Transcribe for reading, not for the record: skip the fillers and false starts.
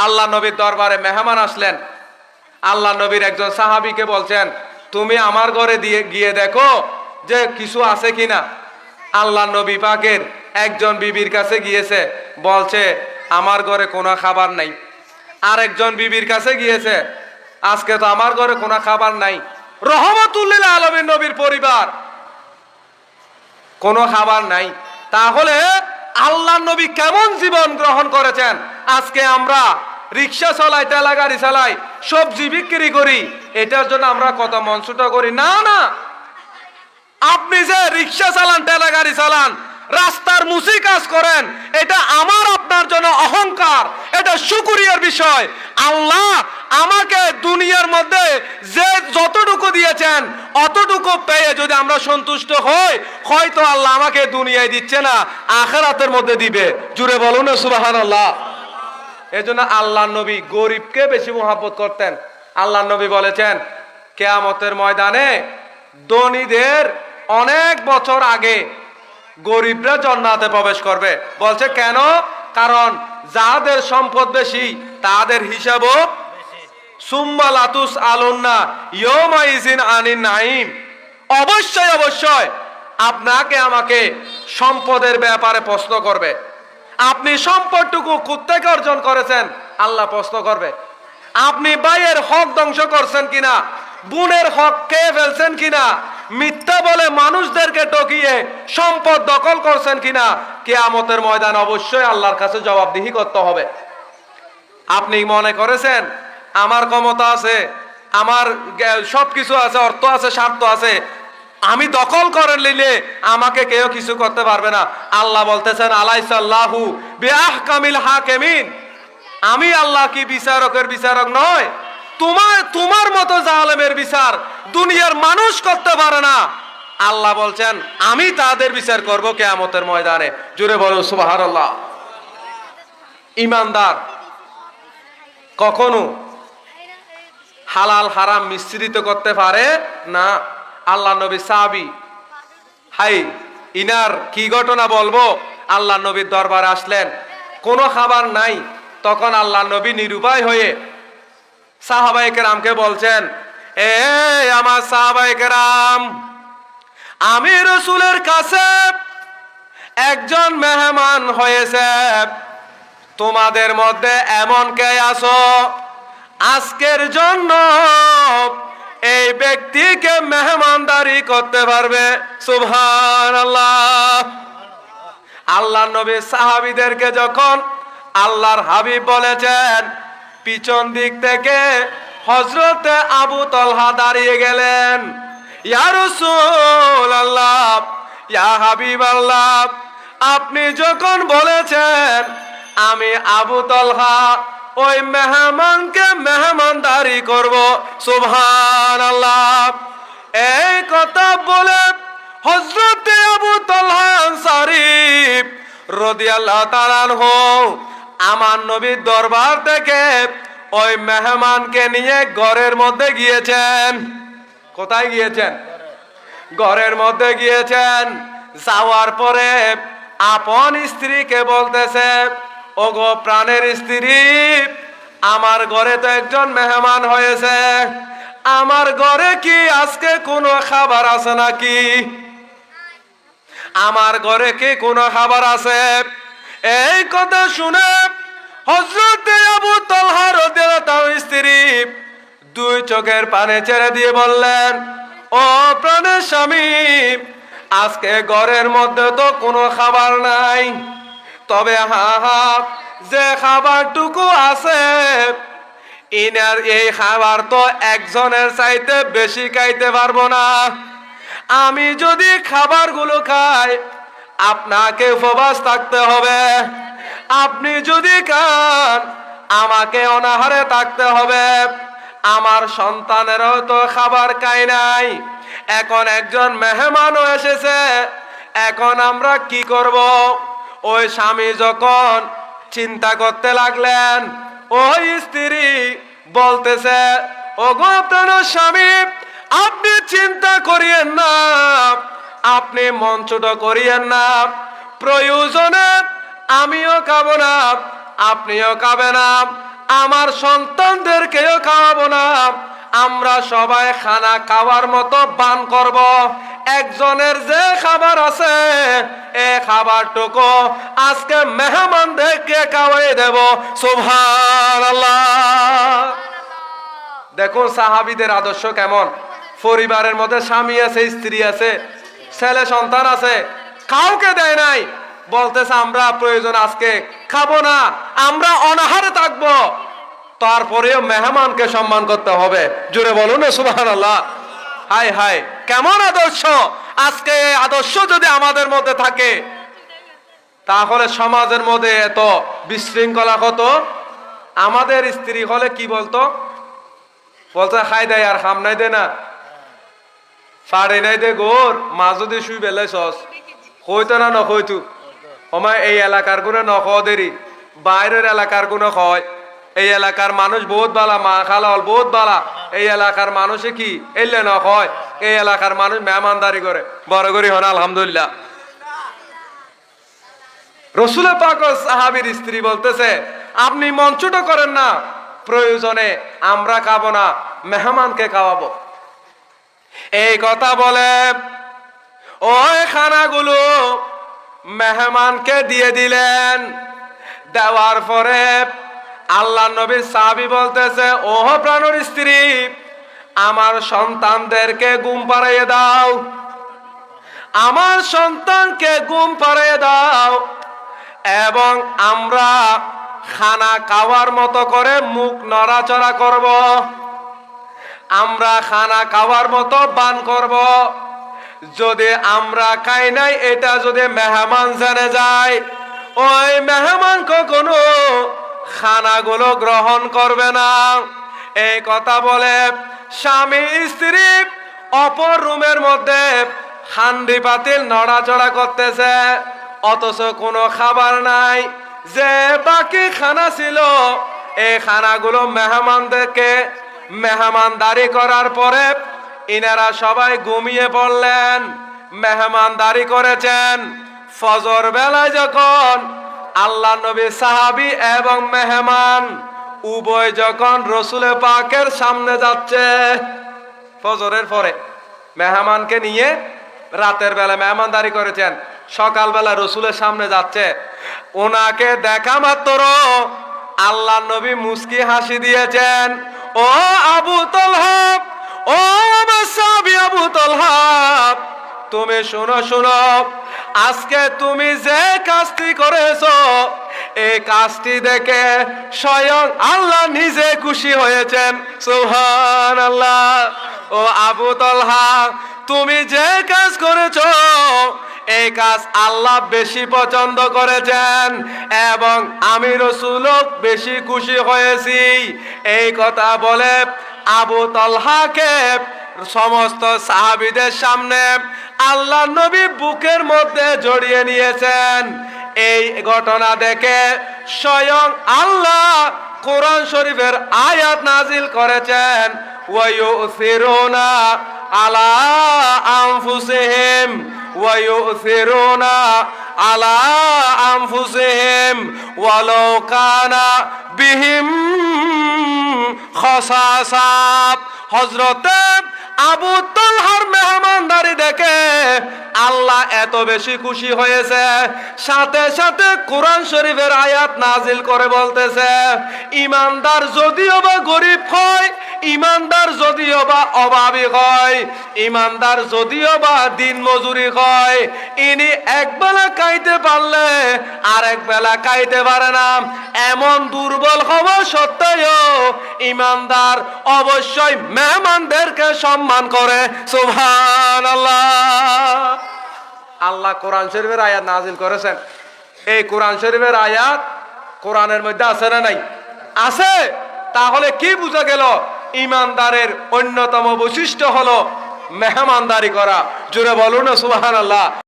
আল্লাহ নবীর দরবারে মেহমান আসলেন। আল্লাহ নবীর একজন সাহাবীকে বলছেন, তুমি আমার ঘরে গিয়ে দেখো যে কিছু আছে কিনা। আল্লাহ নবী পাকের একজন বিবির কাছে গিয়েছে, বলছে আমার ঘরে কোনো খাবার নাই। আরেকজন বিবির কাছে গিয়েছে, আজকে তো আমার ঘরে কোনো খাবার নাই। রহমতুল্লিল আলামিন নবীর পরিবার, কোনো খাবার নাই। তাহলে আল্লাহ নবী কেমন জীবন গ্রহণ করেছেন? আজকে আমরা রিক্সা চালাই, ঠেলা গাড়ি চালাই, সবজি বিক্রি করি, এটার জন্য আমরা কত মন ছোট করি। না না, আপনি যে রিক্সা চালান, ঠেলা গাড়ি চালান, রাস্তার মুসি কাজ করেন, এটা আমার আপনার জন্য অহংকার, এটা শুকরিয়ার বিষয়। আল্লাহ আমাকে দুনিয়ার মধ্যে যে যতটুকু দিয়েছেন অতটুকু পেয়ে যদি আমরা সন্তুষ্ট হই, হয়তো আল্লাহ আমাকে দুনিয়ায় দিচ্ছে না, আখিরাতের মধ্যে দিবে। জুড়ে বলুন না সুবহানাল্লাহ। এজন্য আল্লাহ নবী গরিবকে বেশি মহব্বত করতেন। আল্লাহ নবী বলেছেন, কিয়ামতের ময়দানে ধনীদের অনেক বছর আগে গরিবরা জান্নাতে প্রবেশ করবে। বলছে কেন? কারণ যাদের সম্পদ বেশি তাদের হিসাবও সুম্মা লাতুস আলুন্না ইয়ৌমাইজিন আনিন নাঈম। অবশ্যই অবশ্যই আপনাকে আমাকে সম্পদের ব্যাপারে প্রশ্ন করবে। আপনি সম্পদটুকু কোত্থেকে অর্জন করেছেন আল্লাহ প্রশ্ন করবে। আপনি ভাইয়ের হক ধ্বংস করছেন কিনা, বোনের হক খেয়ে ফেলছেন কিনা, মিথ্যা বলে মানুষদেরকে ঠকিয়ে সম্পদ দখল করছেন কিনা, কিয়ামতের ময়দান অবশ্যই আল্লাহর কাছে জবাবদিহি করতে হবে। আপনি মনে করেছেন আমার ক্ষমতা আছে, আমার সবকিছু আছে, অর্থ আছে, স্বার্থ আছে, আমি দখল করে নিলে আমাকে কেউ কিছু করতে পারবে না। আল্লাহ বলতেছেন, আলাইসাল্লাহু বিআহকামিল হাকিমিন, আমি আল্লাহ কি বিচারকের বিচারক নয়? তোমার মতো জালেমের বিচার দুনিয়ার মানুষ করতে পারে না। আল্লাহ বলছেন আমি তাদের বিচার করব কিয়ামতের ময়দানে। জুড়ে বলো সুবহানাল্লাহ। ইমানদার কখনো হালাল হারাম মিশ্রিত করতে পারে না। আল্লাহ নবী সাহাবী, হাই ইনার কি ঘটনা বলবো। আল্লাহ নবীর দরবারে আসলেন, কোনো খাবার নাই। তখন আল্লাহ নবী নিরুপায় হয়ে সাহাবায়ে কেরামকে বলছেন, এ আমার সাহাবায়ে কেরাম, আমি রাসূলের কাছে একজন মেহমান হয়েছে, তোমাদের মধ্যে এমন কে আছো আজকের জন্য এই ব্যক্তিকে মেহমানদারি করতে পারবে? সুবহানাল্লাহ। আল্লাহ নবী সাহাবীদেরকে যখন আল্লাহর হাবিব বলেছেন, পিছন দিক থেকে হযরতে আবু তালহা দাঁড়িয়ে গেলেন। ইয়া রাসূলুল্লাহ, ইয়া হাবিবাল্লাহ, আপনি যখন বলেছেন আমি আবু তালহা ওই মেহমানকে মেহমানদারি করব, সুবহানাল্লাহ। এই কথা বলে হযরতে আবু তালহা আনসারী রাদিয়াল্লাহু তাআলা আনহু আমার নবীর দরবার থেকে ওই মেহমানকে নিয়ে ঘরের মধ্যে গিয়েছেন। কোথায় গিয়েছেন? ঘরের মধ্যে গিয়েছেন। যাওয়ার পরে আপন স্ত্রীকে বলতেছে, ওগো প্রাণের স্ত্রী, আমার ঘরে তো একজন মেহমান হয়েছে, আমার ঘরে কি আজকে কোনো খাবার আছে নাকি? আমার ঘরে কি কোনো খাবার আছে? এই কথা শুনে হযরতে আবু তালহা রাদিয়াল্লাহু তাআলার স্ত্রী দুই চোখের পানি ছেড়ে দিয়ে বললেন, ও প্রাণের স্বামী, আজকে ঘরের মধ্যে তো কোনো খাবার নাই, তবে যে খাবারটুকু আছে ইনার এই খাবার তো একজনের চাইতে বেশি খাইতে পারবো না। আমি যদি খাবারগুলো খাই আপনাকে উপবাস থাকতে হবে, আপনি যদি খান আমাকে অনাহারে থাকতে হবে। আমার সন্তানেরও তো খাবার খাই নাই, এখন একজন মেহমানও এসেছে, এখন আমরা কি করব? ওই স্বামী যখন চিন্তা করতে লাগলেন, ওই স্ত্রী বলতেছে, ওগো প্রাণের স্বামী, আপনি চিন্তা করিয়েন না, আপনি মন ছোট করিয়েন না, প্রয়োজনে আমিও খাবো না, আপনিও খাবেন না, আমার সন্তানদেরকেও খাওয়াবো না, আমরা সবাই খানা খাওয়ার মতো বান করব। একজনের যে খাবার আছে এই খাবারটুকু আজকে মেহমানদেরকে খাওয়াই দেব। সুবহানাল্লাহ। দেখুন সাহাবীদের আদর্শ কেমন। পরিবারের মধ্যে স্বামী আছে, স্ত্রী আছে, ছেলে সন্তান আছে, কাউকে দেয় নাই, বলতেছে আমরা প্রয়োজন আজকে খাবো না, আমরা অনাহারে থাকবো। তারপরেও মেহমানকে সম্মান করতে হবে। জোরে বলুন না সুবহানাল্লাহ। হায় হায়, কেমন আদর্শ। আজকে এই আদর্শ যদি আমাদের মধ্যে থাকে তাহলে সমাজের মধ্যে এত বিশৃঙ্খলা হতো। আমাদের স্ত্রী হলে কি বলতো, বলতে খাই দেয় আর খাম নাই দে না, পাড়ে নাই দে গোর মা যদি শুই বেলাই সস হইতো না নকইতু। আমায় এই এলাকার গুণে নখ দেরি, বাইরের এলাকার গুণে হয়। এই এলাকার মানুষ বহুত বালা, মা খালাল বহুত বালা। এই এলাকার মানুষে কি এলে ন হয়, এই এলাকার মানুষ মেহমানদারি করে বড় করি হন আলহামদুলিল্লাহ। রসুল পাক সাহাবীর স্ত্রী বলতেছে আপনি মঞ্চট করেন না, প্রয়োজনে আমরা খাবো না, মেহমানকে খাওয়াবো। এই কথা বলে ওই খানাগুলো মেহমানকে দিয়ে দিলেন। দেওয়ার পরে আল্লাহ নবীর সাহাবী বলতেছে ও প্রাণের স্ত্রী, আমার সন্তানদেরকে ঘুম পাড়িয়ে দাও, আমার সন্তানকে ঘুম পাড়িয়ে দাও, এবং আমরা খানা খাওয়ার মতো করে মুখ নড়াচড়া করব, আমরা খানা খাওয়ার মতো বান করব। যদি আমরা খাই নাই এটা যদি মেহমান জেনে যায়, ওই মেহমান কখনো খানাগুলো গ্রহণ করবে না। এই কথা বলে স্বামী স্ত্রী অপর রুমের মধ্যে হান্ডি পাতিল নড়াচড়া করতেছে, অথচ কোনো খাবার নাই। যে বাকি খানা ছিল এই খানাগুলো মেহমানদেরকে মেহমানদারি করার পরে ইনারা সবাই ঘুমিয়ে পড়লেন। মেহমানদারি করেছেন। ফজর বেলায় যখন আল্লাহ নবী সাহাবী এবং মেহমান উভয় যখন রসুল পাকের সামনে যাচ্ছে, ফজরের পরে মেহমানকে নিয়ে রাতের বেলা মেহমানদারি করেছেন, সকালবেলা রসুলের সামনে যাচ্ছে, ওনাকে দেখা মাত্র আল্লাহ নবী মুস্কি হাসি দিয়েছেন। ও আবু তালহা, ও আমার সাহাবী আবু তালহা, তুমি শোনো শোনো, আজকে তুমি যে কাজটি করেছো এই কাজটি দেখে স্বয়ং আল্লাহ নিজে খুশি হয়েছেন। সুবহানাল্লাহ। ও আবু তালহা, তুমি যে কাজ করেছো এই কাজ আল্লাহ বেশি পছন্দ করেছেন এবং আমি রাসূলও বেশি খুশি হয়েছি। এই কথা বলে আবু তালহাকে সমস্ত সাহাবীদের সামনে আল্লাহ নবী বুকের মধ্যে জড়িয়ে নিয়েছেন। এই ঘটনা দেখে স্বয়ং আল্লাহ কোরআন শরীফের আয়াত নাজিল করেছেন, ওয়ায়ুসিরুনা আলা আনফুসিহিম ওয়ায়ুসিরুনা আলা আনফুসিহিম ওয়ালাউ কানা বিহিম খাসাসা। হযরতে আবু তালহার মেহমানদারি দেখে আল্লাহ এত বেশি খুশি হয়েছে, সাথে সাথে কোরআন শরীফের আয়াত নাজিল করে বলতেছে, ইমানদার যদিও বা গরিব হয়, ইমানদার যদিও বা অভাবী হয়, ইমানদার যদিও বা দিন মজুরি হয়, ইনি একবেলা খাইতে পারলে আর এক বেলা খাইতে পারে না, এমন দুর্বল হওয়া সত্ত্বেও ইমানদার অবশ্যই মেহমানদেরকে সম্মান করে। সুবহানাল্লাহ। আল্লাহ কোরআন শরীফের আয়াত নাজিল করেছেন। এই কোরআন শরীফের আয়াত কোরআনের মধ্যে আছে না নাই? আছে। তাহলে কি বুঝা গেল? ইমানদারের অন্যতম বৈশিষ্ট্য হলো মেহমানদারি করা। জোরে বলুন না সুবহানাল্লাহ।